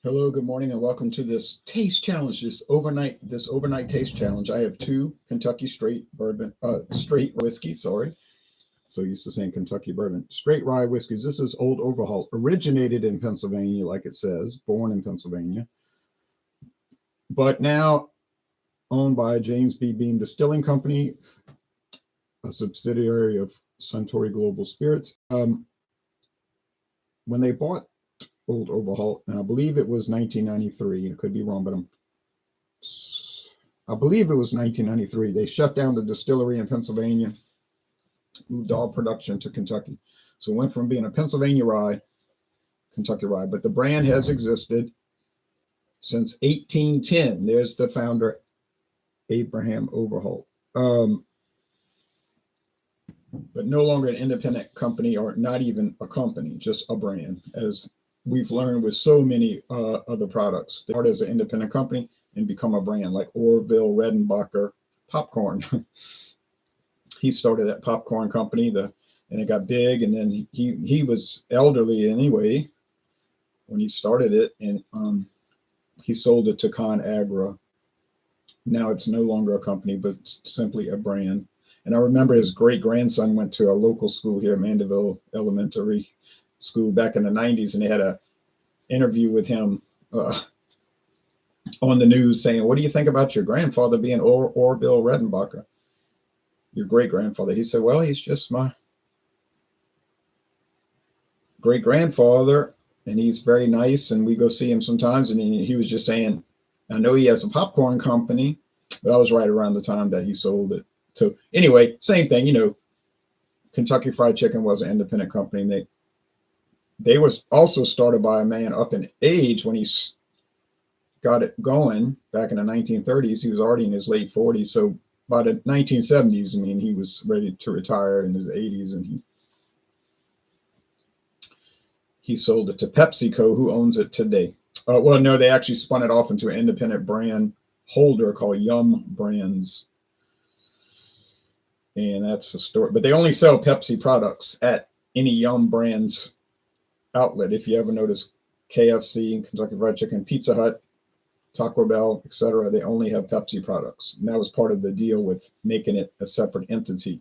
Hello, good morning, and welcome to this taste challenge. This overnight taste challenge. I have two Kentucky straight whiskey. Sorry, so used to saying Kentucky bourbon. Straight rye whiskeys. This is Old Overholt, originated in Pennsylvania, like it says, born in Pennsylvania, but now owned by James B. Beam Distilling Company, a subsidiary of Suntory Global Spirits. When they bought Old Overholt, and I believe it was 1993. I could be wrong, but I believe it was 1993. They shut down the distillery in Pennsylvania, moved all production to Kentucky. So it went from being a Pennsylvania rye, Kentucky rye, but the brand has existed since 1810. There's the founder, Abraham Overholt. But no longer an independent company, or not even a company, just a brand, as we've learned with so many other products. They start as an independent company and become a brand, like Orville Redenbacher popcorn. He started that popcorn company, and it got big, and then he was elderly anyway when he started it, and he sold it to ConAgra. Now it's no longer a company, but it's simply a brand. And I remember his great grandson went to a local school here, Mandeville Elementary School, back in the 90s, and they had an interview with him on the news saying, "What do you think about your grandfather being Orville Redenbacher, your great grandfather?" He said, "Well, he's just my great grandfather, and he's very nice, and we go see him sometimes." And he was just saying, "I know he has a popcorn company," but that was right around the time that he sold it. So anyway, same thing, Kentucky Fried Chicken was an independent company. And they was also started by a man up in age when he got it going back in the 1930s. He was already in his late 40s. So by the 1970s, he was ready to retire in his 80s, and he sold it to PepsiCo, who owns it today. Well, no, they actually spun it off into an independent brand holder called Yum Brands. And that's the story. But they only sell Pepsi products at any Yum Brands outlet. If you ever notice, KFC, Kentucky Fried Chicken, Pizza Hut, Taco Bell, etc., they only have Pepsi products. And that was part of the deal with making it a separate entity.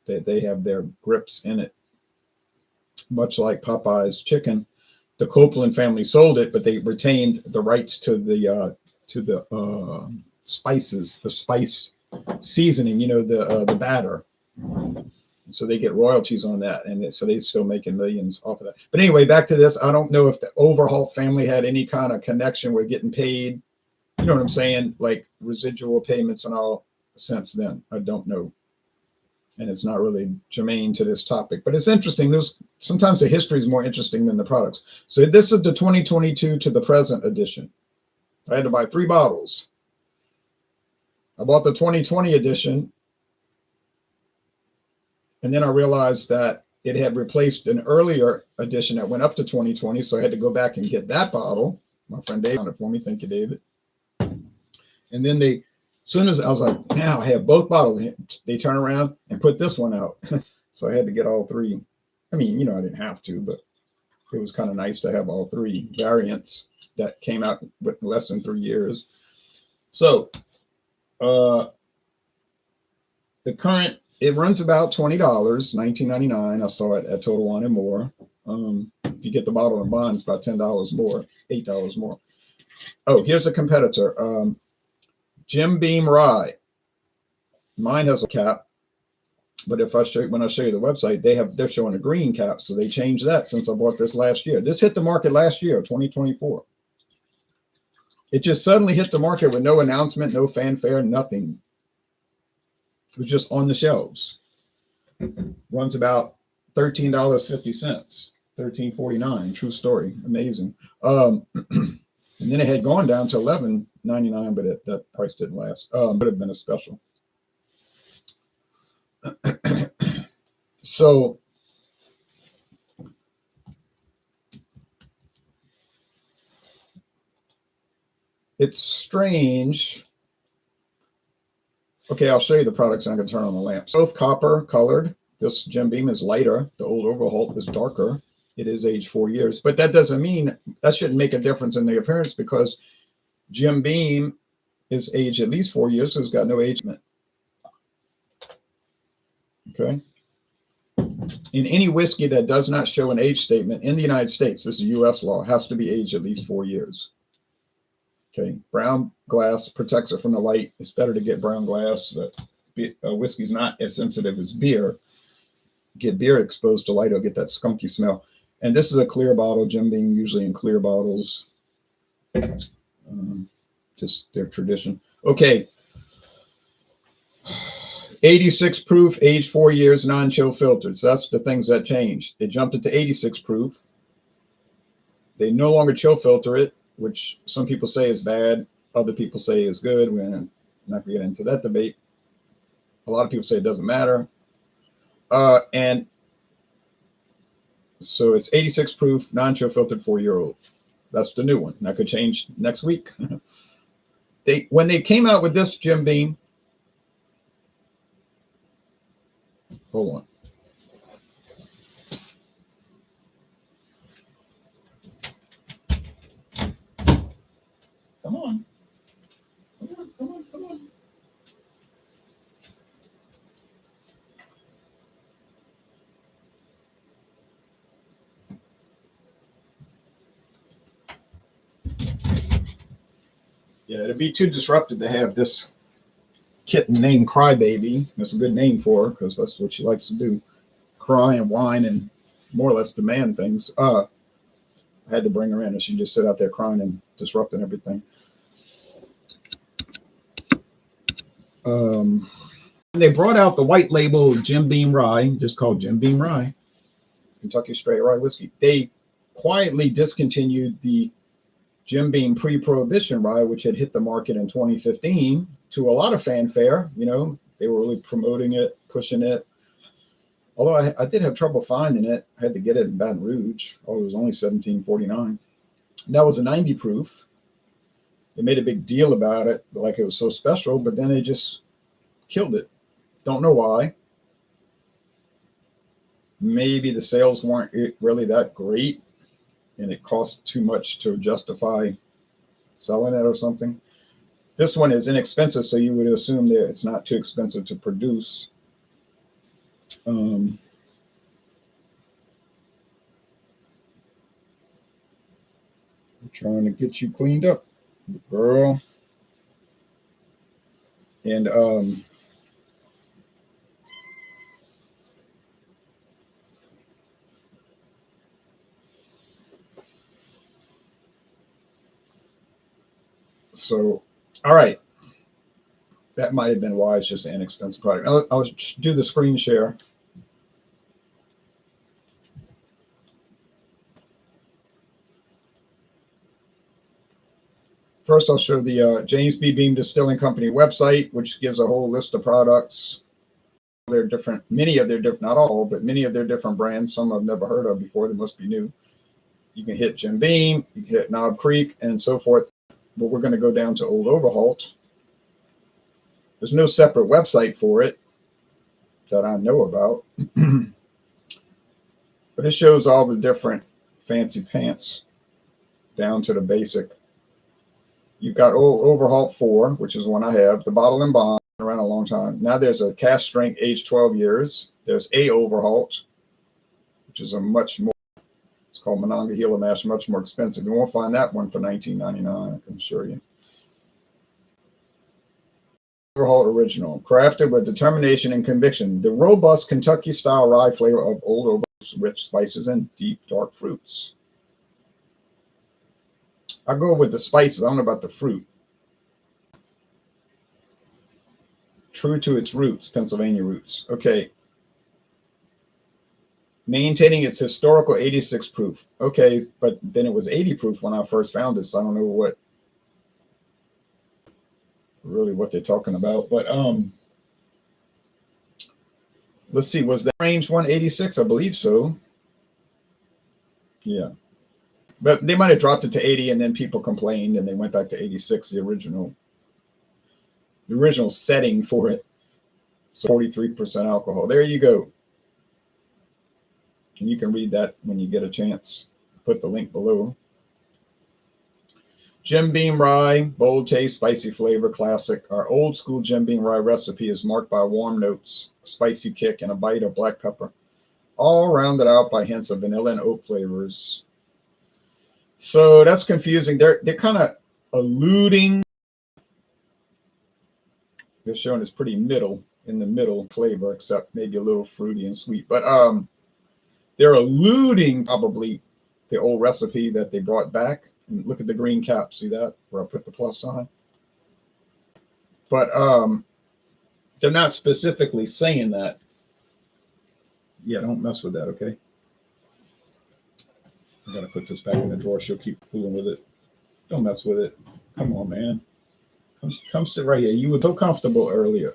They have their grips in it. Much like Popeye's chicken, the Copeland family sold it, but they retained the rights to the spices, the spice seasoning, the batter. So they get royalties on that, and so they're still making millions off of that. But anyway, back to this. I don't know if the Overholt family had any kind of connection with getting paid, you know what I'm saying, like residual payments and all since then. I don't know, and it's not really germane to this topic, but it's interesting. Sometimes the history is more interesting than the products. So this is the 2022 to the present edition. I had to buy 3 bottles. I bought the 2020 edition, and then I realized that it had replaced an earlier edition that went up to 2020, so I had to go back and get that bottle. My friend Dave found it for me. Thank you, David. And then as soon as I was like, now I have both bottles, they turn around and put this one out. So I had to get all 3. I didn't have to, but it was kind of nice to have all 3 variants that came out with less than 3 years. So the current, it runs about $20, $19.99. I saw it at Total Wine and More. If you get the bottle and bond, it's about $10 more, $8 more. Oh, here's a competitor. Jim Beam Rye. Mine has a cap, but when I show you the website, they're showing a green cap, so they changed that since I bought this last year. This hit the market last year, 2024. It just suddenly hit the market with no announcement, no fanfare, nothing. It was just on the shelves. Runs about $13.50, $13.49. True story. Amazing. And then it had gone down to $11.99, but that price didn't last. Would have been a special. So it's strange. Okay, I'll show you the products and I can turn on the lamps. Both copper colored. This Jim Beam is lighter. The Old Overholt is darker. it is aged 4 years. But that doesn't mean, that shouldn't make a difference in the appearance, because Jim Beam is aged at least 4 years, so it's got no age limit. Okay. In any whiskey that does not show an age statement in the United States, this is U.S. law, has to be aged at least 4 years. Okay. Brown glass protects it from the light. It's better to get brown glass. Whiskey's not as sensitive as beer. Get beer exposed to light, it'll get that skunky smell. And this is a clear bottle. Jim Beam usually in clear bottles. Just their tradition. Okay. 86 proof, aged 4 years, non-chill filtered. So that's the things that changed. They jumped it to 86 proof. They no longer chill filter it, which some people say is bad. Other people say is good. We're not going to get into that debate. A lot of people say it doesn't matter. And so it's 86 proof, non-chill filtered, 4-year-old. That's the new one. That could change next week. When they came out with this Jim Beam, hold on. Come on. Come on. Yeah, it'd be too disruptive to have this kitten named Crybaby. That's a good name for her, because that's what she likes to do. Cry and whine and more or less demand things. I had to bring her in, and she just sit out there crying and disrupting everything. They brought out the white label Jim Beam Rye, just called Jim Beam Rye, Kentucky Straight Rye Whiskey. They quietly discontinued the Jim Beam pre-prohibition rye, which had hit the market in 2015 to a lot of fanfare. You know, they were really promoting it, pushing it. Although I did have trouble finding it. I had to get it in Baton Rouge. Oh, it was only $17.49. That was a 90 proof. They made a big deal about it, like it was so special, but then they just killed it. Don't know why. Maybe the sales weren't really that great, and it cost too much to justify selling it or something. This one is inexpensive, so you would assume that it's not too expensive to produce. I'm trying to get you cleaned up, girl. And so, all right. That might have been why it's just an inexpensive product. I'll do the screen share. First, I'll show the James B. Beam Distilling Company website, which gives a whole list of products. They're different, many of their different, not all, but many of their different brands. Some I've never heard of before. They must be new. You can hit Jim Beam, you can hit Knob Creek, and so forth. But we're going to go down to Old Overholt. There's no separate website for it that I know about. But it shows all the different fancy pants down to the basic. You've got Old Overholt 4, which is one I have. The bottle and bond, around a long time. Now there's a cask strength, aged 12 years. There's a Overholt, which is a much more, it's called Monongahela Mash, much more expensive. You won't find that one for $19.99, I can assure you. Overholt Original, crafted with determination and conviction. The robust Kentucky-style rye flavor of Old Overholt's rich spices and deep, dark fruits. I go with the spices. I don't know about the fruit. True to its roots, Pennsylvania roots. Okay. Maintaining its historical 86 proof. Okay, but then it was 80 proof when I first found this. So I don't know what they're talking about. But let's see. Was that range 186? I believe so. Yeah. But they might have dropped it to 80 and then people complained and they went back to 86, the original setting for it. So 43% alcohol. There you go. And you can read that when you get a chance. Put the link below. Jim Beam Rye, bold taste, spicy flavor, classic. Our old school Jim Beam Rye recipe is marked by warm notes, a spicy kick, and a bite of black pepper, all rounded out by hints of vanilla and oak flavors. So that's confusing. They're kind of alluding. They're showing it's pretty in the middle flavor, except maybe a little fruity and sweet. But they're alluding probably the old recipe that they brought back. And look at the green cap. See that where I put the plus sign? But they're not specifically saying that. Yeah, don't mess with that, okay? I gotta put this back in the drawer. She'll keep fooling with it. Don't mess with it. Come on, man. Come sit right here. You were so comfortable earlier.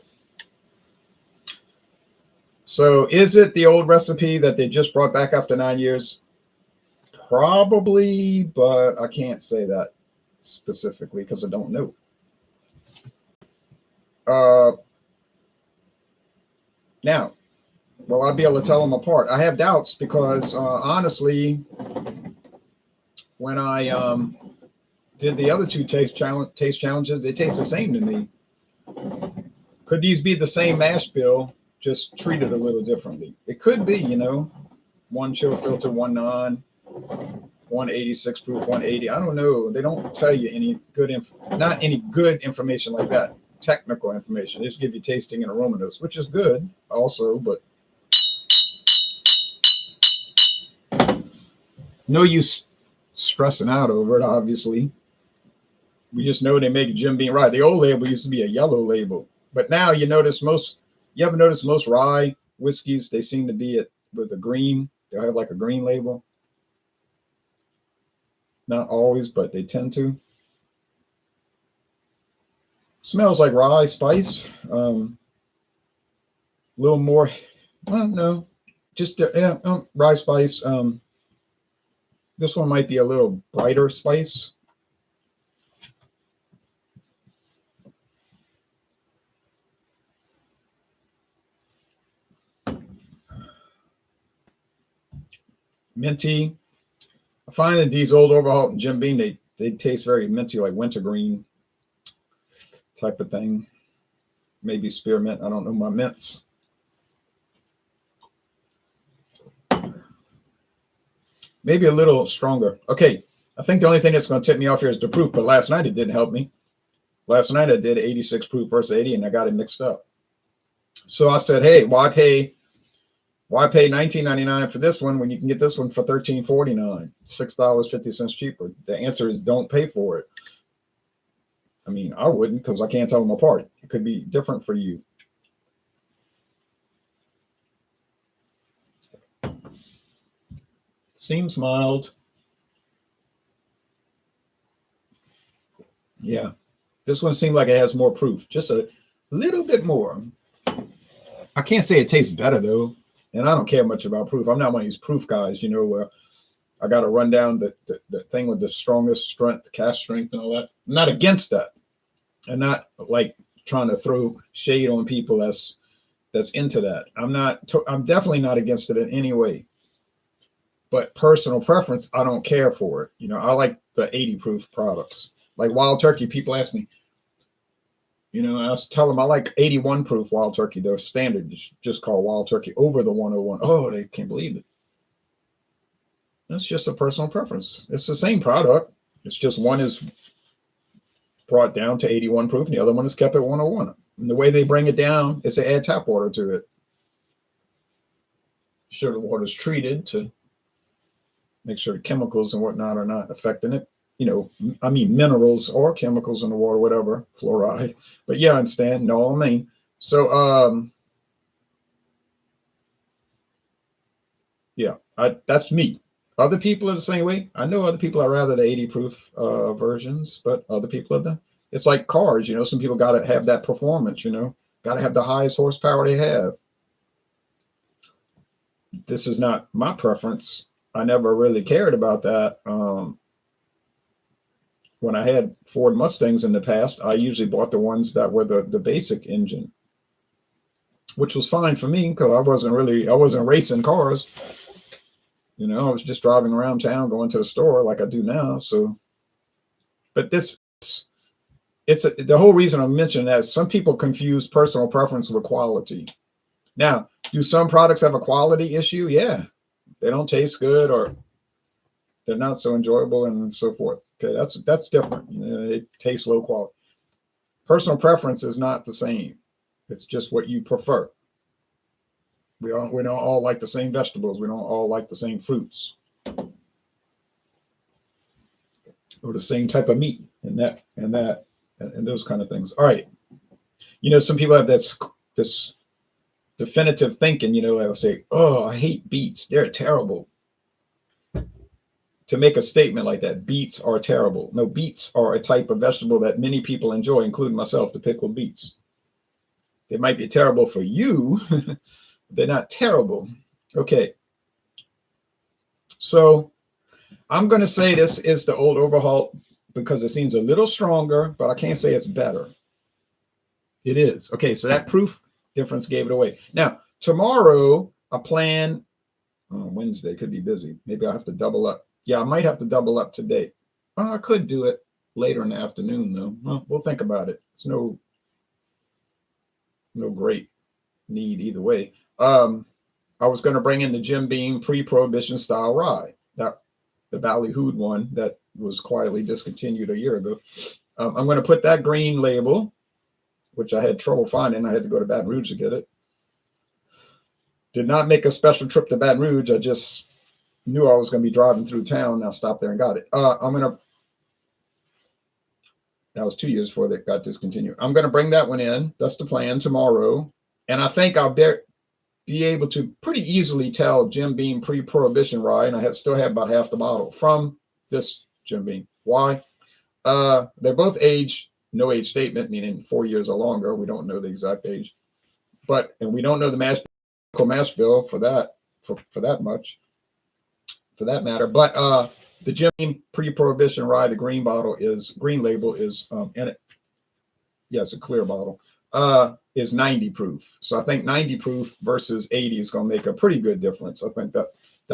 So is it the old recipe that they just brought back after 9 years? Probably, but I can't say that specifically because I don't know. Now, will I be able to tell them apart? I have doubts because honestly, when I did the other two taste challenges, they taste the same to me. Could these be the same mash bill, just treated a little differently? It could be, you know, one chill filter, one non. 186 proof, 180. I don't know. They don't tell you any good not any good information like that. Technical information. They just give you tasting and aroma notes, which is good also, but no use stressing out over it, obviously. We just know they make Jim Beam Rye. The old label used to be a yellow label, but now you ever notice most rye whiskeys, they seem to be with a green. They'll have like a green label. Not always, but they tend to. Smells like rye spice. A little more, well, no, just rye spice. This one might be a little brighter spice. Minty. I find that these old Overholt and Jim Beam, they taste very minty, like wintergreen type of thing. Maybe spearmint. I don't know my mints. Maybe a little stronger. Okay, I think the only thing that's going to tip me off here is the proof, but last night it didn't help me. Last night I did 86 proof versus 80, and I got it mixed up. So I said, hey, why pay $19.99 for this one when you can get this one for $13.49, $6.50 cheaper? The answer is don't pay for it. I mean, I wouldn't, because I can't tell them apart. It could be different for you. Seems mild. Yeah, this one seemed like it has more proof, just a little bit more. I can't say it tastes better though, and I don't care much about proof. I'm not one of these proof guys, you know, where I got to run down the thing with the strongest strength, cask strength, and all that. I'm not against that, and not like trying to throw shade on people that's into that. I'm definitely not against it in any way. But personal preference, I don't care for it. You know, I like the 80 proof products. Like Wild Turkey, people ask me, you know, I tell them I like 81 proof Wild Turkey. They're standard, just called Wild Turkey over the 101. Oh, they can't believe it. That's just a personal preference. It's the same product. It's just one is brought down to 81 proof and the other one is kept at 101. And the way they bring it down is they add tap water to it. Sure, the water is treated to make sure the chemicals and whatnot are not affecting it. You know, I mean, minerals or chemicals in the water, whatever, fluoride. But yeah, I understand. No, I mean, so yeah, that's me. Other people are the same way. I know other people are rather the 80 proof versions, but other people are it's like cars, you know, some people got to have that performance, you know, got to have the highest horsepower they have. This is not my preference. I never really cared about that. When I had Ford Mustangs in the past, I usually bought the ones that were the basic engine, which was fine for me because I wasn't racing cars. You know, I was just driving around town, going to the store like I do now. So, but the whole reason I'm mentioning that is some people confuse personal preference with quality. Now, do some products have a quality issue? Yeah, they don't taste good or they're not so enjoyable and so forth. Okay, that's different. You know, it tastes low quality. Personal preference is not the same. It's just what you prefer. We don't all like the same vegetables. We don't all like the same fruits or the same type of meat and those kind of things. All right. You know, some people have this definitive thinking. You know, they'll say, "Oh, I hate beets. They're terrible." To make a statement like that, beets are terrible. No, beets are a type of vegetable that many people enjoy, including myself, the pickled beets. They might be terrible for you. They're not terrible. Okay. So I'm going to say this is the old Overholt because it seems a little stronger, but I can't say it's better. It is. Okay. So that proof difference gave it away. Now, tomorrow, I plan, Wednesday could be busy. Maybe I'll have to double up. Yeah, I might have to double up today. I could do it later in the afternoon, though. Well, we'll think about it. It's no great need either way. I was going to bring in the Jim Beam pre-prohibition style rye, that the Ballyhood one that was quietly discontinued a year ago. I'm going to put that green label, which I had trouble finding. I had to go to Baton Rouge to get it. Did not make a special trip to Baton Rouge. I just knew I was going to be driving through town. I stopped there and got it. That was 2 years before that got discontinued. I'm going to bring that one in. That's the plan tomorrow. And I think I'll be able to pretty easily tell Jim Beam pre-prohibition rye, and I still have about half the bottle from this Jim Beam. Why? They're both age, no age statement, meaning 4 years or longer. We don't know the exact age, and we don't know the mash bill for that much, for that matter. But the Jim Beam pre-prohibition rye, the green label is in it. Yes, a clear bottle. Is 90 proof. So I think 90 proof versus 80 is going to make a pretty good difference. I think that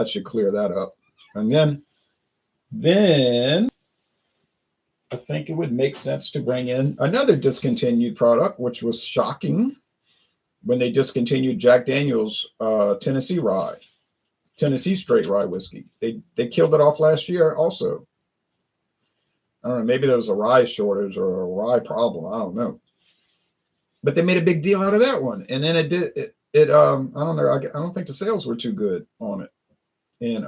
should clear that up. And then I think it would make sense to bring in another discontinued product, which was shocking when they discontinued Jack Daniel's Tennessee straight rye whiskey. They killed it off last year also. I don't know, maybe there was a rye shortage or a rye problem. I don't know. But they made a big deal out of that one. And then I don't know. I don't think the sales were too good on it. And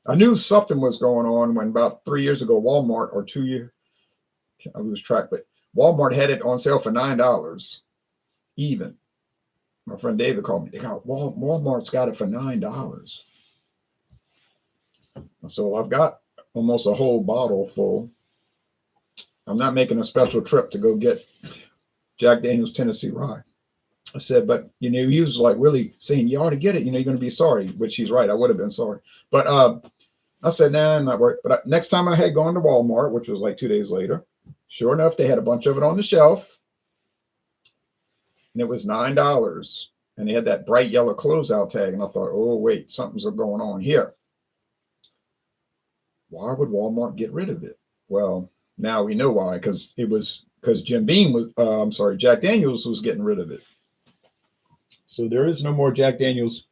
I knew something was going on when about 3 years ago, Walmart, or 2 years, I lose track, but Walmart had it on sale for $9 even. My friend David called me. Walmart's got it for $9. So I've got almost a whole bottle full. I'm not making a special trip to go get Jack Daniel's Tennessee Rye. I said, but he was like really saying, you ought to get it. You're going to be sorry, which he's right. I would have been sorry. But I said, nah, I'm not worried. But next time I had gone to Walmart, which was like 2 days later, sure enough, they had a bunch of it on the shelf. And it was $9. And they had that bright yellow closeout tag. And I thought, oh, wait, something's going on here. Why would Walmart get rid of it? Well, now we know why, because Jim Beam Jack Daniel's was getting rid of it. So there is no more Jack Daniel's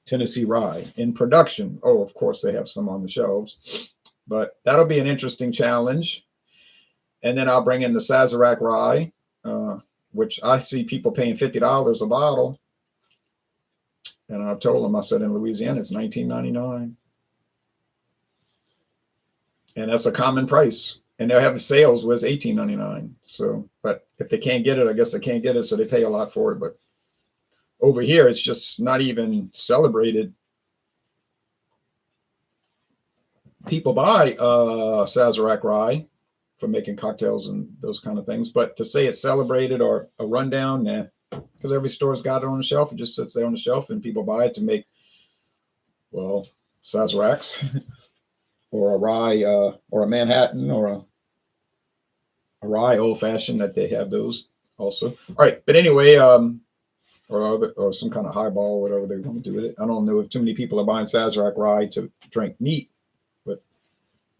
Tennessee Rye in production. Oh, of course, they have some on the shelves, but that'll be an interesting challenge. And then I'll bring in the Sazerac Rye, which I see people paying $50 a bottle. And I told them, I said, in Louisiana, it's $19.99. And that's a common price. And they'll have sales was $18.99. So, but if they can't get it, I guess they can't get it. So they pay a lot for it. But over here, it's just not even celebrated. People buy Sazerac Rye for making cocktails and those kind of things. But to say it's celebrated or a rundown, nah. Because every store's got it on the shelf. It just sits there on the shelf and people buy it to make, well, Sazeracs or a rye or a Manhattan or a rye old fashioned that they have those also. All right. But anyway, or some kind of highball, whatever they want to do with it. I don't know if too many people are buying Sazerac rye to drink neat, but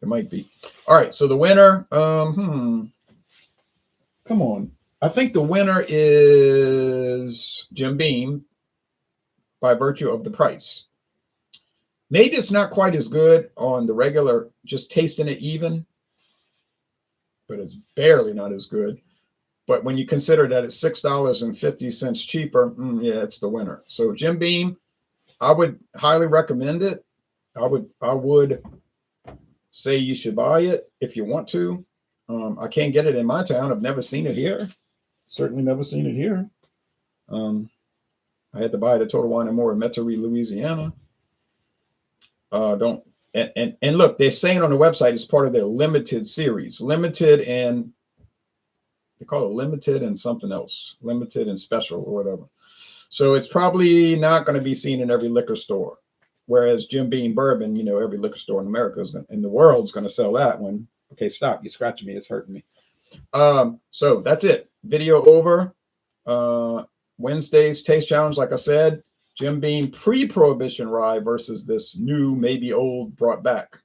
it might be. All right, so the winner, come on. I think the winner is Jim Beam by virtue of the price. Maybe it's not quite as good on the regular, just tasting it even, but it's barely not as good. But when you consider that it's $6.50 cheaper, yeah, it's the winner. So Jim Beam, I would highly recommend it. I would say you should buy it if you want to. I can't get it in my town. I've never seen it here. Certainly never seen it here. I had to buy it at Total Wine and More in Metairie, Louisiana. Don't and look, they're saying on the website it's part of their limited series, limited and they call it limited and something else, limited and special or whatever. So it's probably not going to be seen in every liquor store. Whereas Jim Beam bourbon, every liquor store in America in the world is going to sell that one. Okay, stop. You're scratching me. It's hurting me. So that's it. Video over. Wednesday's taste challenge, like I said, Jim Beam pre-prohibition rye versus this new, maybe old, brought back,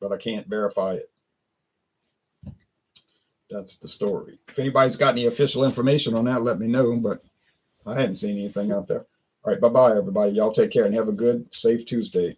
but I can't verify it. That's the story. If anybody's got any official information on that, let me know, but I hadn't seen anything out there. All right, bye-bye, everybody. Y'all take care and have a good, safe Tuesday.